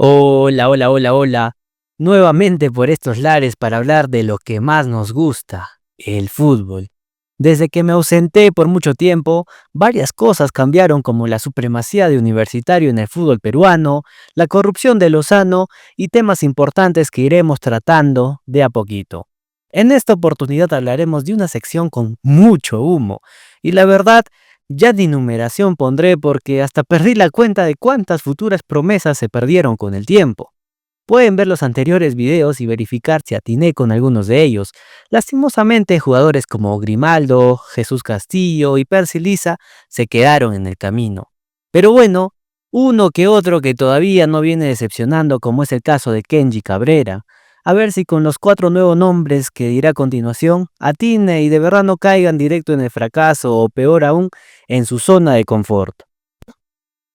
Hola, hola, hola, hola. Nuevamente por estos lares para hablar de lo que más nos gusta, el fútbol. Desde que me ausenté por mucho tiempo, varias cosas cambiaron como la supremacía de Universitario en el fútbol peruano, la corrupción de Lozano y temas importantes que iremos tratando de a poquito. En esta oportunidad hablaremos de una sección con mucho humo y la verdad, ya de numeración pondré porque hasta perdí la cuenta de cuántas futuras promesas se perdieron con el tiempo. Pueden ver los anteriores videos y verificar si atiné con algunos de ellos. Lastimosamente, jugadores como Grimaldo, Jesús Castillo y Percy Liza se quedaron en el camino. Pero bueno, uno que otro que todavía no viene decepcionando, como es el caso de Kenji Cabrera. A ver si con los 4 nuevos nombres que dirá a continuación, atine y de verdad no caigan directo en el fracaso o peor aún, en su zona de confort.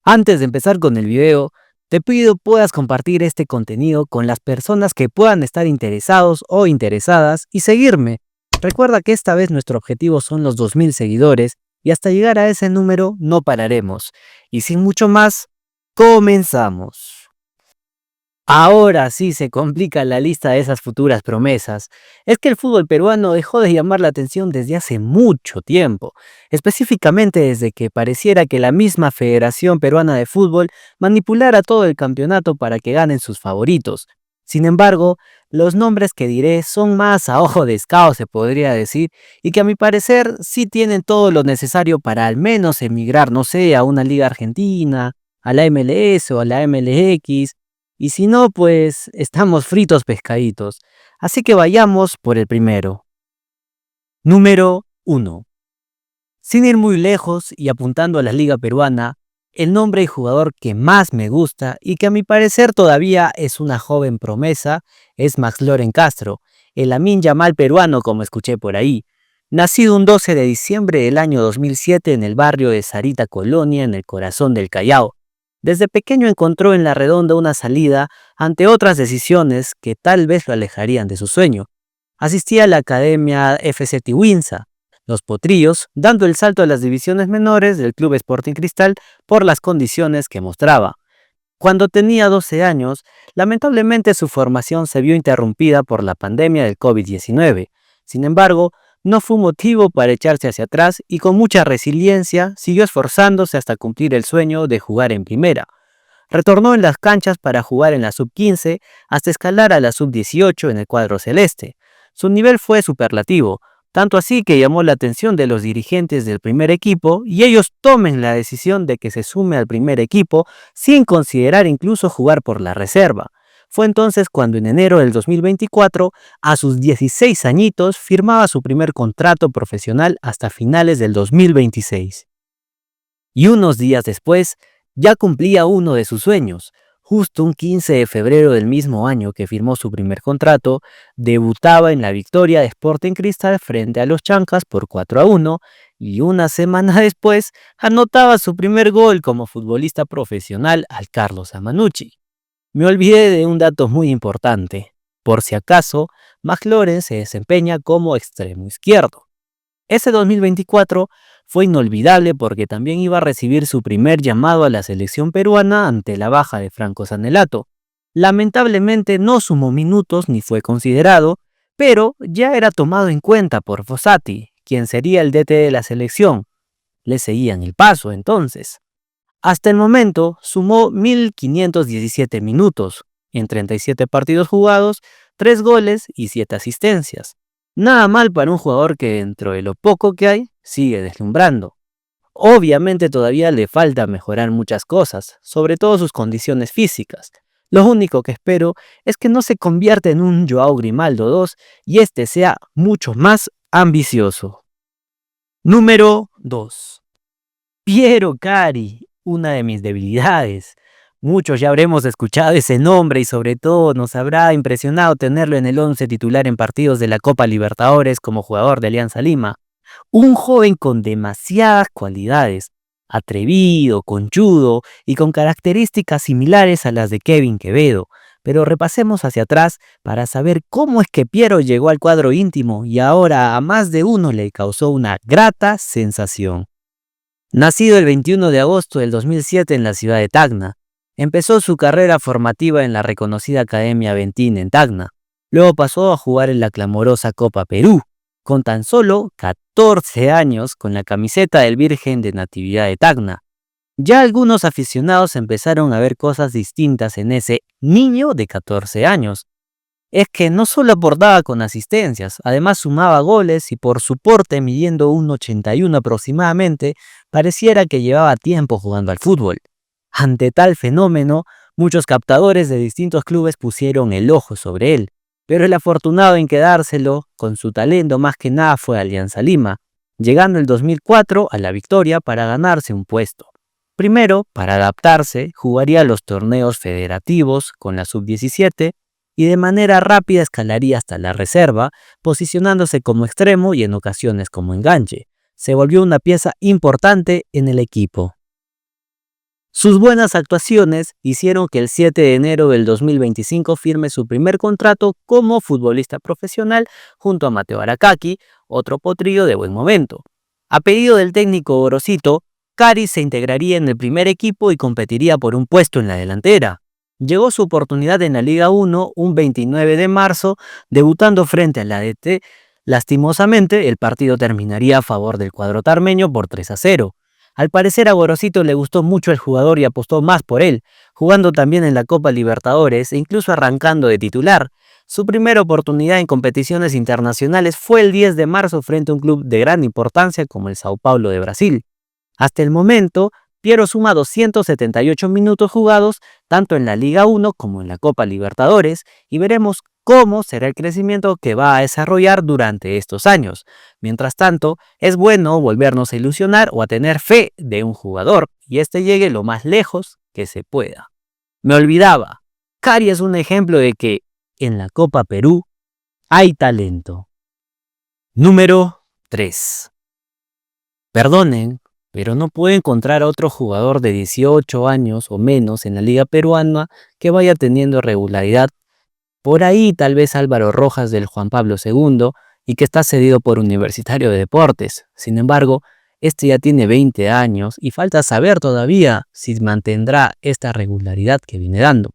Antes de empezar con el video, te pido puedas compartir este contenido con las personas que puedan estar interesados o interesadas y seguirme. Recuerda que esta vez nuestro objetivo son los 2000 seguidores y hasta llegar a ese número no pararemos. Y sin mucho más, comenzamos. Ahora sí se complica la lista de esas futuras promesas. Es que el fútbol peruano dejó de llamar la atención desde hace mucho tiempo, específicamente desde que pareciera que la misma Federación Peruana de Fútbol manipulara todo el campeonato para que ganen sus favoritos. Sin embargo, los nombres que diré son más a ojo de escao, se podría decir, y que a mi parecer sí tienen todo lo necesario para al menos emigrar, no sé, a una liga argentina, a la MLS o a la MLX, y si no, pues estamos fritos pescaditos. Así que vayamos por el primero. Número 1. Sin ir muy lejos y apuntando a la liga peruana, el nombre y jugador que más me gusta y que a mi parecer todavía es una joven promesa es Max Loren Castro, el Lamine Yamal peruano como escuché por ahí. Nacido un 12 de diciembre del año 2007 en el barrio de Sarita Colonia en el corazón del Callao. Desde pequeño encontró en la redonda una salida ante otras decisiones que tal vez lo alejarían de su sueño. Asistía a la Academia FC Tiwinza, Los Potrillos, dando el salto a las divisiones menores del Club Sporting Cristal por las condiciones que mostraba. Cuando tenía 12 años, lamentablemente su formación se vio interrumpida por la pandemia del COVID-19. Sin embargo, no fue motivo para echarse hacia atrás y con mucha resiliencia siguió esforzándose hasta cumplir el sueño de jugar en primera. Retornó en las canchas para jugar en la sub-15 hasta escalar a la sub-18 en el cuadro celeste. Su nivel fue superlativo, tanto así que llamó la atención de los dirigentes del primer equipo y ellos tomen la decisión de que se sume al primer equipo sin considerar incluso jugar por la reserva. Fue entonces cuando en enero del 2024, a sus 16 añitos, firmaba su primer contrato profesional hasta finales del 2026. Y unos días después, ya cumplía uno de sus sueños. Justo un 15 de febrero del mismo año que firmó su primer contrato, debutaba en la victoria de Sporting Cristal frente a los Chancas por 4-1 y una semana después anotaba su primer gol como futbolista profesional al Carlos Amanucci. Me olvidé de un dato muy importante. Por si acaso, McLaurin se desempeña como extremo izquierdo. Ese 2024 fue inolvidable porque también iba a recibir su primer llamado a la selección peruana ante la baja de Franco Sanelato. Lamentablemente no sumó minutos ni fue considerado, pero ya era tomado en cuenta por Fossati, quien sería el DT de la selección. Le seguían el paso entonces. Hasta el momento sumó 1517 minutos, en 37 partidos jugados, 3 goles y 7 asistencias. Nada mal para un jugador que dentro de lo poco que hay, sigue deslumbrando. Obviamente todavía le falta mejorar muchas cosas, sobre todo sus condiciones físicas. Lo único que espero es que no se convierta en un Joao Grimaldo 2 y este sea mucho más ambicioso. Número 2. Piero Cari, una de mis debilidades. Muchos ya habremos escuchado ese nombre y sobre todo nos habrá impresionado tenerlo en el 11 titular en partidos de la Copa Libertadores como jugador de Alianza Lima. Un joven con demasiadas cualidades, atrevido, conchudo y con características similares a las de Kevin Quevedo. Pero repasemos hacia atrás para saber cómo es que Piero llegó al cuadro íntimo y ahora a más de uno le causó una grata sensación. Nacido el 21 de agosto del 2007 en la ciudad de Tacna, Empezó su carrera formativa en la reconocida Academia Ventín en Tacna. Luego pasó a jugar en la clamorosa Copa Perú, con tan solo 14 años con la camiseta del Virgen de Natividad de Tacna. Ya algunos aficionados empezaron a ver cosas distintas en ese niño de 14 años. Es que no solo aportaba con asistencias, además sumaba goles y por su porte midiendo 1,81 aproximadamente, pareciera que llevaba tiempo jugando al fútbol. Ante tal fenómeno, muchos captadores de distintos clubes pusieron el ojo sobre él, pero el afortunado en quedárselo con su talento más que nada fue Alianza Lima, llegando el 2004 a la victoria para ganarse un puesto. Primero, para adaptarse, jugaría los torneos federativos con la sub-17 y de manera rápida escalaría hasta la reserva, posicionándose como extremo y en ocasiones como enganche. Se volvió una pieza importante en el equipo. Sus buenas actuaciones hicieron que el 7 de enero del 2025 firme su primer contrato como futbolista profesional junto a Mateo Aracaki, otro potrillo de buen momento. A pedido del técnico Gorosito, Cari se integraría en el primer equipo y competiría por un puesto en la delantera. Llegó su oportunidad en la Liga 1 un 29 de marzo, debutando frente al ADT. Lastimosamente, el partido terminaría a favor del cuadro tarmeño por 3-0. Al parecer a Gorosito le gustó mucho el jugador y apostó más por él, jugando también en la Copa Libertadores e incluso arrancando de titular. Su primera oportunidad en competiciones internacionales fue el 10 de marzo frente a un club de gran importancia como el Sao Paulo de Brasil. Hasta el momento, Piero suma 278 minutos jugados tanto en la Liga 1 como en la Copa Libertadores y veremos cómo será el crecimiento que va a desarrollar durante estos años. Mientras tanto, es bueno volvernos a ilusionar o a tener fe de un jugador y este llegue lo más lejos que se pueda. Me olvidaba, Cari es un ejemplo de que en la Copa Perú hay talento. Número 3. Perdonen, pero no puedo encontrar a otro jugador de 18 años o menos en la liga peruana que vaya teniendo regularidad. Por ahí tal vez Álvaro Rojas del Juan Pablo II y que está cedido por Universitario de Deportes. Sin embargo, este ya tiene 20 años y falta saber todavía si mantendrá esta regularidad que viene dando.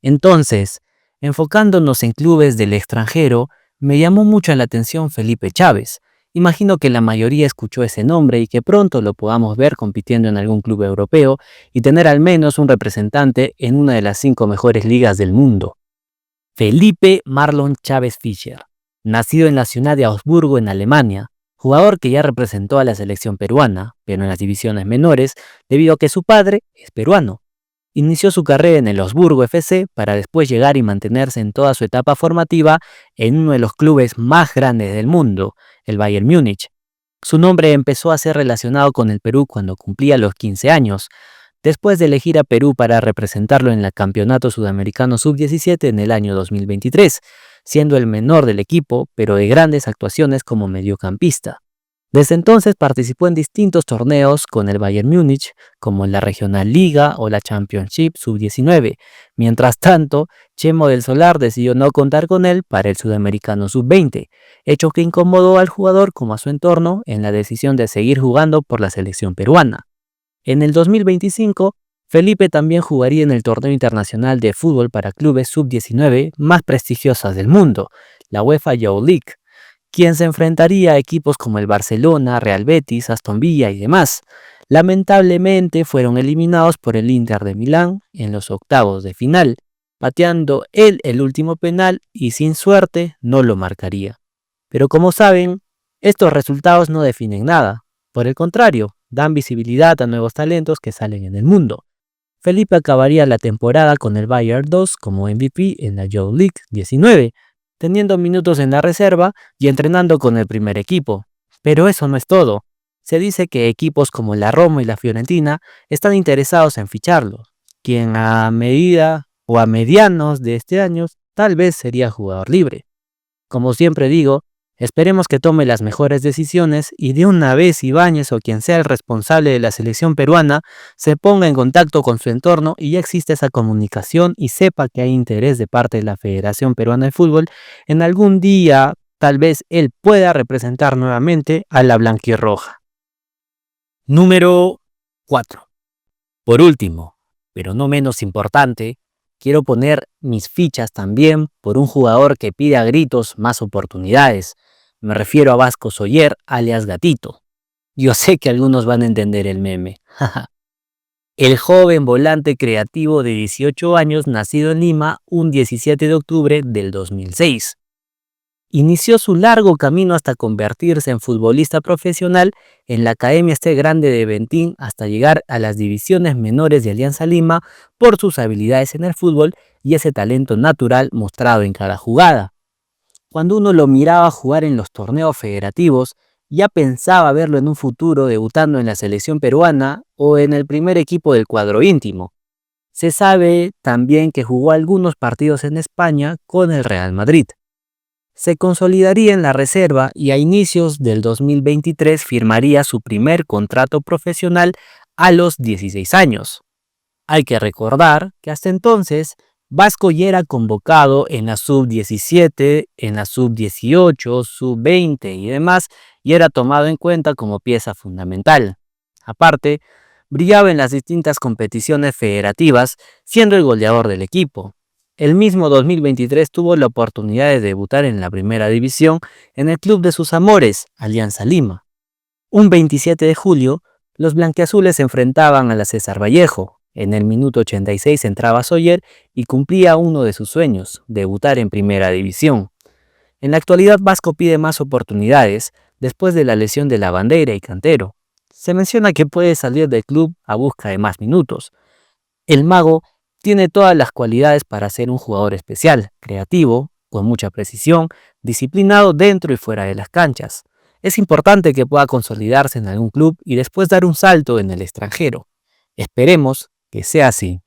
Entonces, enfocándonos en clubes del extranjero, me llamó mucho la atención Felipe Chávez. Imagino que la mayoría escuchó ese nombre y que pronto lo podamos ver compitiendo en algún club europeo y tener al menos un representante en una de las 5 mejores ligas del mundo. Felipe Marlon Chávez Fischer, nacido en la ciudad de Augsburgo en Alemania, jugador que ya representó a la selección peruana, pero en las divisiones menores, debido a que su padre es peruano. Inició su carrera en el Augsburgo FC para después llegar y mantenerse en toda su etapa formativa en uno de los clubes más grandes del mundo, el Bayern Múnich. Su nombre empezó a ser relacionado con el Perú cuando cumplía los 15 años, después de elegir a Perú para representarlo en el Campeonato Sudamericano Sub-17 en el año 2023, siendo el menor del equipo, pero de grandes actuaciones como mediocampista. Desde entonces participó en distintos torneos con el Bayern Múnich, como la Regional Liga o la Championship Sub-19. Mientras tanto, Chemo del Solar decidió no contar con él para el Sudamericano Sub-20, hecho que incomodó al jugador como a su entorno en la decisión de seguir jugando por la selección peruana. En el 2025, Felipe también jugaría en el torneo internacional de fútbol para clubes Sub-19 más prestigiosas del mundo, la UEFA Youth League, quien se enfrentaría a equipos como el Barcelona, Real Betis, Aston Villa y demás. Lamentablemente fueron eliminados por el Inter de Milán en los octavos de final, pateando él el último penal y sin suerte no lo marcaría. Pero como saben, estos resultados no definen nada, por el contrario, dan visibilidad a nuevos talentos que salen en el mundo. Felipe acabaría la temporada con el Bayern 2 como MVP en la Youth League 19, teniendo minutos en la reserva y entrenando con el primer equipo. Pero eso no es todo. Se dice que equipos como la Roma y la Fiorentina están interesados en ficharlo, quien a medida o a medianos de este año tal vez sería jugador libre. Como siempre digo, esperemos que tome las mejores decisiones y de una vez Ibáñez o quien sea el responsable de la selección peruana se ponga en contacto con su entorno y ya existe esa comunicación y sepa que hay interés de parte de la Federación Peruana de Fútbol en algún día tal vez él pueda representar nuevamente a la blanquirroja. Número 4. Por último, pero no menos importante, quiero poner mis fichas también por un jugador que pide a gritos más oportunidades. Me refiero a Vasco Soller, alias Gatito. Yo sé que algunos van a entender el meme. El joven volante creativo de 18 años, nacido en Lima un 17 de octubre del 2006. Inició su largo camino hasta convertirse en futbolista profesional en la Academia Este Grande de Ventín hasta llegar a las divisiones menores de Alianza Lima por sus habilidades en el fútbol y ese talento natural mostrado en cada jugada. Cuando uno lo miraba jugar en los torneos federativos, ya pensaba verlo en un futuro debutando en la selección peruana o en el primer equipo del cuadro íntimo. Se sabe también que jugó algunos partidos en España con el Real Madrid. Se consolidaría en la reserva y a inicios del 2023 firmaría su primer contrato profesional a los 16 años. Hay que recordar que hasta entonces Vasco ya era convocado en la sub-17, en la sub-18, sub-20 y demás, y era tomado en cuenta como pieza fundamental. Aparte, brillaba en las distintas competiciones federativas, siendo el goleador del equipo. El mismo 2023 tuvo la oportunidad de debutar en la primera división en el club de sus amores, Alianza Lima. Un 27 de julio, los blanquiazules se enfrentaban a la César Vallejo. En el minuto 86 entraba Soller y cumplía uno de sus sueños, debutar en primera división. En la actualidad Vasco pide más oportunidades después de la lesión de La Bandera y Cantero. Se menciona que puede salir del club a busca de más minutos. El mago tiene todas las cualidades para ser un jugador especial, creativo, con mucha precisión, disciplinado dentro y fuera de las canchas. Es importante que pueda consolidarse en algún club y después dar un salto en el extranjero. Esperemos que sea así.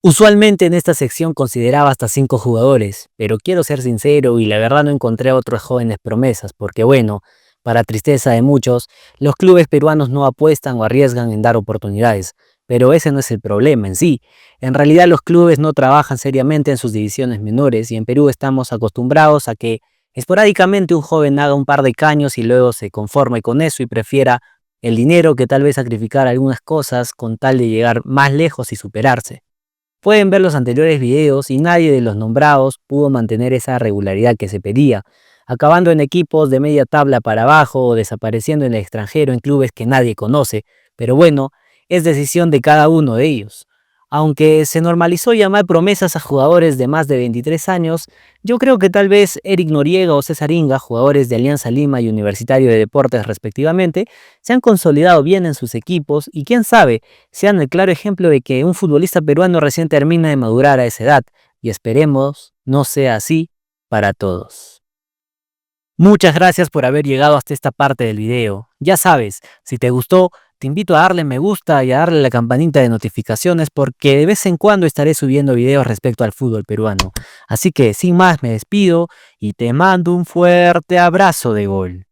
Usualmente en esta sección consideraba hasta 5 jugadores, pero quiero ser sincero y la verdad no encontré a otras jóvenes promesas porque bueno, para tristeza de muchos, los clubes peruanos no apuestan o arriesgan en dar oportunidades, pero ese no es el problema en sí. En realidad los clubes no trabajan seriamente en sus divisiones menores y en Perú estamos acostumbrados a que esporádicamente un joven haga un par de caños y luego se conforme con eso y prefiera el dinero que tal vez sacrificar algunas cosas con tal de llegar más lejos y superarse. Pueden ver los anteriores videos y nadie de los nombrados pudo mantener esa regularidad que se pedía, acabando en equipos de media tabla para abajo o desapareciendo en el extranjero en clubes que nadie conoce, pero bueno, es decisión de cada uno de ellos. Aunque se normalizó llamar promesas a jugadores de más de 23 años, yo creo que tal vez Eric Noriega o César Inga, jugadores de Alianza Lima y Universitario de Deportes respectivamente, se han consolidado bien en sus equipos y quién sabe, sean el claro ejemplo de que un futbolista peruano recién termina de madurar a esa edad, y esperemos no sea así para todos. Muchas gracias por haber llegado hasta esta parte del video. Ya sabes, si te gustó, te invito a darle me gusta y a darle la campanita de notificaciones porque de vez en cuando estaré subiendo videos respecto al fútbol peruano. Así que sin más me despido y te mando un fuerte abrazo de gol.